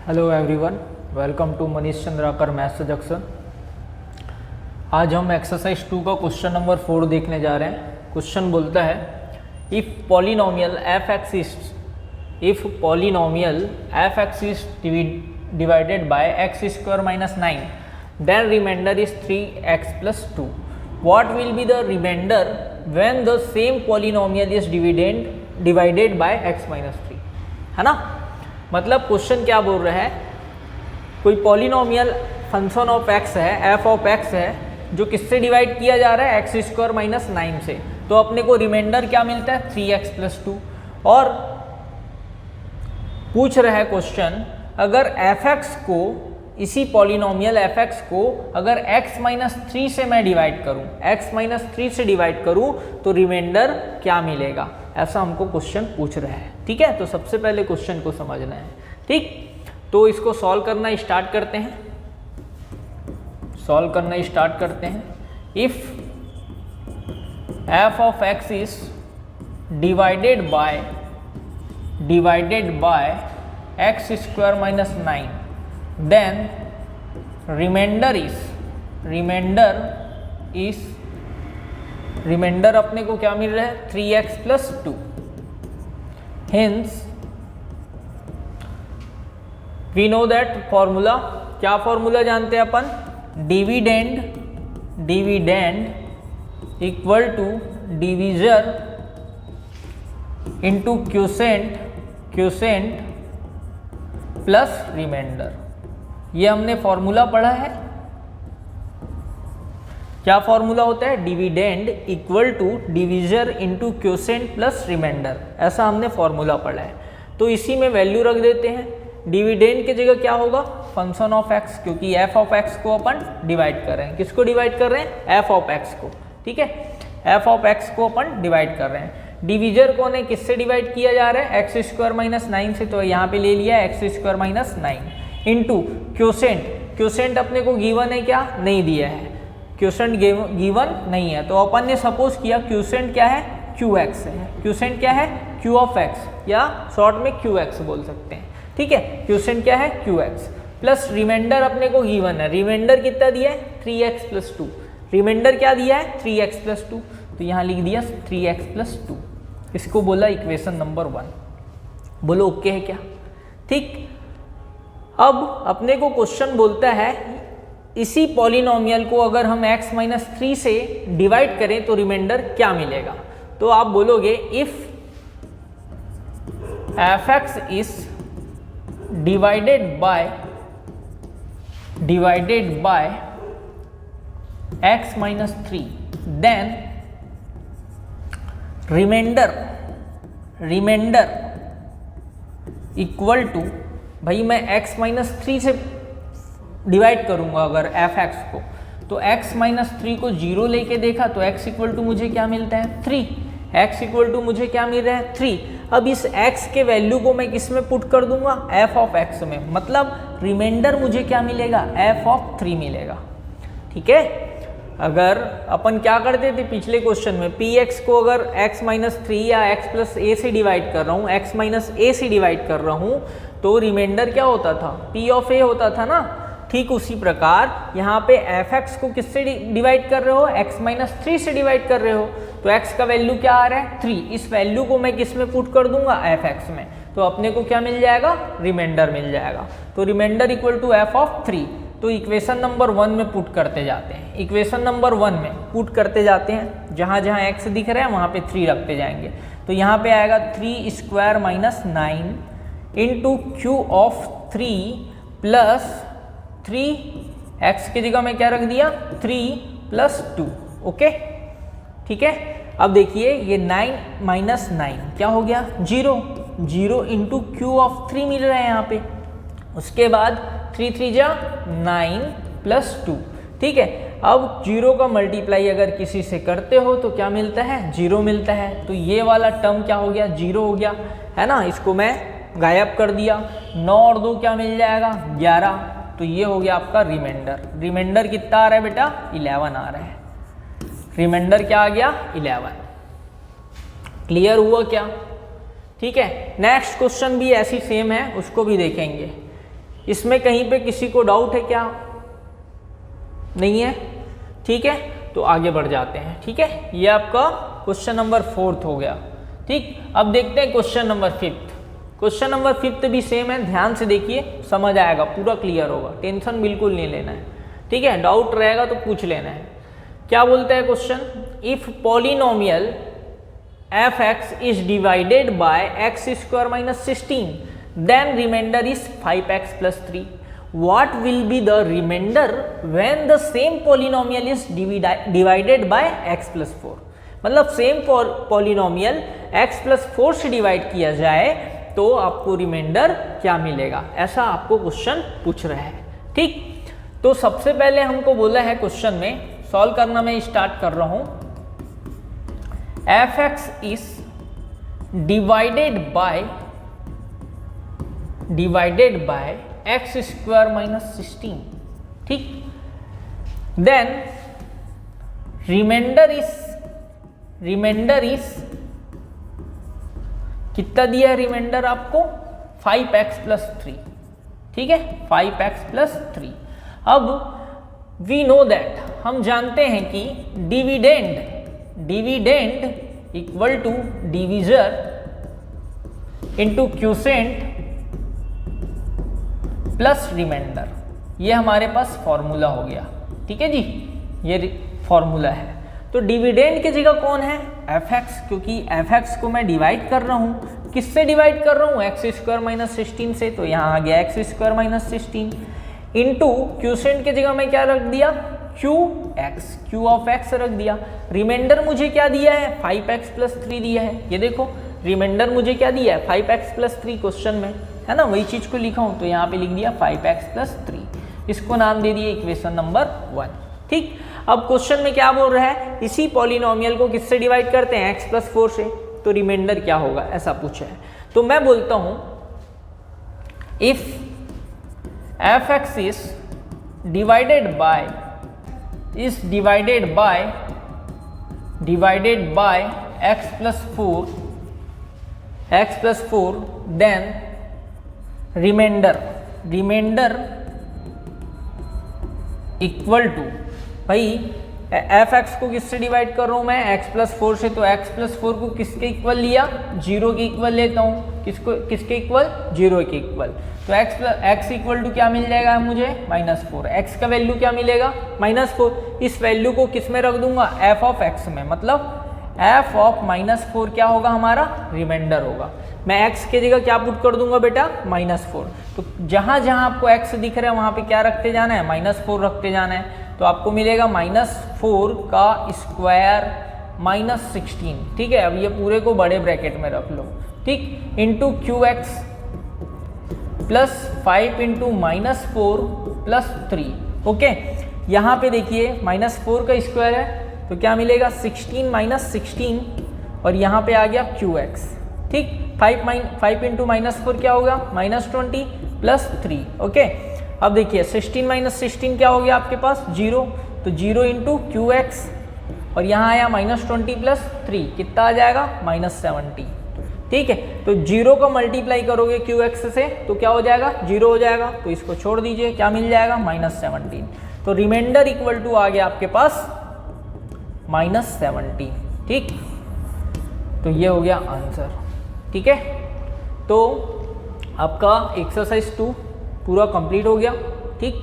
Hello everyone, welcome to Manish Chandrakar maths suggestion. आज हम exercise 2 का क्वेश्चन नंबर 4 देखने जा रहे हैं। क्वेश्चन बोलता है if polynomial F X is divided by X square minus 9 then remainder is 3x plus 2। What will be the remainder when the same polynomial is divided by x minus 3, है ना। मतलब question क्या बोल रहा है, कोई पॉलिनोमियल फंक्शन ऑफ x है, f of x है, जो किससे डिवाइड किया जा रहा है, एक्स स्क्वायर माइनस 9 से। तो अपने को रिमाइंडर क्या मिलता है, 3x प्लस 2। और पूछ रहा है क्वेश्चन, अगर fx को, इसी पॉलिनोमियल fx को अगर x माइनस 3 से मैं डिवाइड करूं, x माइनस 3 से डिवाइड करूं तो रिमाइंडर क्या मिलेगा, ऐसा हमको क्वेश्चन पूछ रहा है। ठीक है, तो सबसे पहले क्वेश्चन को समझना है। ठीक, तो इसको सॉल्व करना स्टार्ट करते हैं। If f of x is divided by X square minus 9 then remainder अपने को क्या मिल रहा है, 3x plus 2। Hence we know that formula, क्या फॉर्मूला जानते हैं अपन, dividend equal to divisor into quotient plus remainder. ये हमने फॉर्मूला पढ़ा है। क्या फॉर्मूला होता है, dividend equal to divisor into quotient plus remainder, ऐसा हमने फॉर्मूला पढ़ा है। तो इसी में वैल्यू रख देते हैं। डिविडेंड की जगह क्या होगा, फंक्शन ऑफ एक्स, क्योंकि एफ ऑफ एक्स को अपन डिवाइड कर रहे हैं। किसको डिवाइड कर रहे हैं, एफ ऑफ एक्स को। ठीक है, एफ ऑफ एक्स को अपन डिवाइड कर रहे हैं। डिवीजर को ने किससे डिवाइड किया जा रहा है, एक्स स्क्वायर माइनस 9 से, तो यहाँ पे ले लिया x square minus 9 into quotient अपने को गिवन है क्या, नहीं दिया है, क्वोशेंट गिवन नहीं है। तो अपन ने सपोज किया क्वोशेंट क्या है, qx है। क्वोशेंट क्या है, q ऑफ x, या शॉर्ट में qx बोल सकते हैं। ठीक है, क्वोशेंट क्या है, qx प्लस रिमाइंडर अपने को गिवन है। रिमाइंडर कितना दिया है, 3x प्लस 2। रिमाइंडर क्या दिया है, 3x प्लस 2, तो यहाँ लिख दिया 3x प्लस 2। इसको बोला इक्वेशन नंबर 1। बोलो ओके है क्या। ठीक, अब अपने को क्वेश्चन बोलता है इसी पॉलिनोमियल को अगर हम x माइनस 3 से डिवाइड करें तो रिमाइंडर क्या मिलेगा। तो आप बोलोगे if f(x) is divided by x minus 3 then remainder equal to, भाई मैं x माइनस 3 से डिवाइड करूंगा अगर f(x) को, तो x माइनस 3 को 0 लेके देखा तो x इक्वल टू मुझे क्या मिलता है, 3। x इक्वल टू मुझे क्या मिल रहा है, 3। अब इस x के वैल्यू को मैं किस में पुट कर दूंगा, f ऑफ x में, मतलब रिमाइंडर मुझे क्या मिलेगा, f ऑफ 3 मिलेगा। ठीक है, अगर अपन क्या करते थे पिछले क्वेश्चन में, px को अगर x माइनस 3 या x प्लस a से डिवाइड कर रहा हूँ, x माइनस a से डिवाइड कर रहा हूँ, तो रिमाइंडर क्या होता था, p ऑफ a होता था ना। ठीक उसी प्रकार यहाँ पे fx को किससे डिवाइड कर रहे हो, x माइनस 3 से डिवाइड कर रहे हो, तो x का वैल्यू क्या आ रहा है, 3। इस वैल्यू को मैं किस में पुट कर दूंगा, fx में, तो अपने को क्या मिल जाएगा, रिमाइंडर मिल जाएगा। तो remainder equal to f of 3। तो इक्वेशन नंबर 1 में पुट करते जाते हैं। इक्वेशन नंबर 1 में पुट करते जाते हैं, जहाँ जहाँ x दिख रहा है वहाँ पे 3 रखते जाएंगे। तो यहाँ पे आएगा 3 square minus 9 into Q of 3 plus 3x की जगह में क्या रख दिया, 3 प्लस 2। ओके, ठीक है। अब देखिए ये 9 माइनस 9 क्या हो गया, 0 इंटू क्यू ऑफ 3 मिल रहा है यहाँ पे। उसके बाद 3 3 जा 9 प्लस 2। ठीक है, अब 0 का मल्टीप्लाई अगर किसी से करते हो तो क्या मिलता है, 0 मिलता है। तो ये वाला टर्म क्या हो गया, 0 हो गया, है ना। इसको मैं गायब कर दिया। 9 और 2 क्या मिल जाएगा, 11। तो ये हो गया आपका रिमाइंडर कितना आ रहा है बेटा, 11 आ रहा है। रिमाइंडर क्या आ गया, 11। क्लियर हुआ क्या। ठीक है, नेक्स्ट क्वेश्चन भी ऐसी सेम है, उसको भी देखेंगे। इसमें कहीं पे किसी को डाउट है क्या? नहीं है? ठीक है, तो आगे बढ़ जाते हैं। ठीक है, ये आपका क्वेश्चन नंबर 4 हो गया। ठीक, अब देखते हैं क्वेश्चन नंबर 5। क्वेश्चन नंबर 5 भी सेम है, ध्यान से देखिए, समझ आएगा, पूरा क्लियर होगा, टेंशन बिल्कुल नहीं लेना है। ठीक है, डाउट रहेगा तो पूछ लेना है। क्या बोलता है question? If polynomial F X is divided by X square minus 16 then remainder is 5x plus 3, what will be the remainder when the same polynomial is divided by x plus 4? मतलब same polynomial x plus 4 से divide किया जाए तो आपको reminder क्या मिलेगा, ऐसा आपको क्वेश्चन पूछ रहा है। ठीक, तो सबसे पहले हमको बोला है क्वेश्चन में, सॉल्व करना मैं स्टार्ट कर रहा हूं। F X is divided by X square minus 16। ठीक, देन रिमाइंडर इज कितना दिया है रिमाइंडर आपको? 5x plus 3। ठीक है, 5x प्लस 3। अब वी नो दैट, हम जानते हैं कि dividend equal to divisor into quotient plus remainder, ये हमारे पास फॉर्मूला हो गया। ठीक है जी, ये फॉर्मूला है। तो डिविडेंड की जगह कौन है? एफ एक्स, क्योंकि एफ एक्स को मैं डिवाइड कर रहा हूँ, किससे डिवाइड कर रहा हूँ? एक्स स्क्वायर माइनस 16 से, तो यहाँ आ गया x square minus 16 into quotient की जगह मैं क्या रख दिया? क्यू ऑफ एक्स रख दिया। रिमाइंडर मुझे क्या दिया है? 5x प्लस 3 दिया है। ये देखो, रिमाइंडर मुझे क्या दिया है? 5x प्लस 3 क्वेश्चन में, है ना, वही चीज को लिखा हूं, तो यहाँ पे लिख दिया 5x प्लस 3। इसको नाम दे दिए इक्वेशन नंबर 1। ठीक, अब क्वेश्चन में क्या बोल रहा है? इसी पॉलिनोमियल को किससे डिवाइड करते हैं? x प्लस 4 से, तो रिमाइंडर क्या होगा, ऐसा पूछा है। तो मैं बोलता हूं if F X is divided by x plus 4 then remainder equal to, भाई एफ एक्स को किससे डिवाइड कर रहा हूं मैं? x प्लस 4 से, तो x प्लस 4 को किसके इक्वल लिया? 0 के इक्वल लेता हूं। किसके इक्वल? 0 के इक्वल। तो x इक्वल टू क्या मिल जाएगा मुझे? -4। x का वैल्यू क्या मिलेगा? -4। इस वैल्यू को किस में रख दूंगा? f ऑफ x में, मतलब f ऑफ -4 क्या होगा हमारा? रिमाइंडर होगा। मैं x की जगह क्या पुट कर दूंगा बेटा? -4। तो जहां जहां आपको x दिख रहा है वहां पे क्या रखते जाना है? -4 रखते जाना है। तो आपको मिलेगा -4 का स्क्वायर -16। ठीक है, अब ये पूरे को बड़े ब्रैकेट में रख लो। ठीक, into Q x plus 5 into -4 plus 3। Okay, यहाँ पे देखिए -4 का स्क्वायर है तो क्या मिलेगा? 16 माइनस 16, और यहाँ पे आ गया क्यू एक्स। ठीक, 5 इंटू -4 क्या होगा? -20 प्लस 3। ओके, अब देखिए 16 माइनस 16 क्या हो गया आपके पास? 0, तो 0 इंटू क्यू एक्स, और यहाँ आया -20 प्लस 3, कितना आ जाएगा? -70। ठीक है, तो 0 को मल्टीप्लाई करोगे क्यू एक्स से तो क्या हो जाएगा? 0 हो जाएगा, तो इसको छोड़ दीजिए, क्या मिल जाएगा? -17। तो रिमाइंडर इक्वल टू आ गया आपके पास -17। ठीक, तो ये हो गया आंसर। ठीक है, तो आपका एक्सरसाइज 2 पूरा कंप्लीट हो गया। ठीक,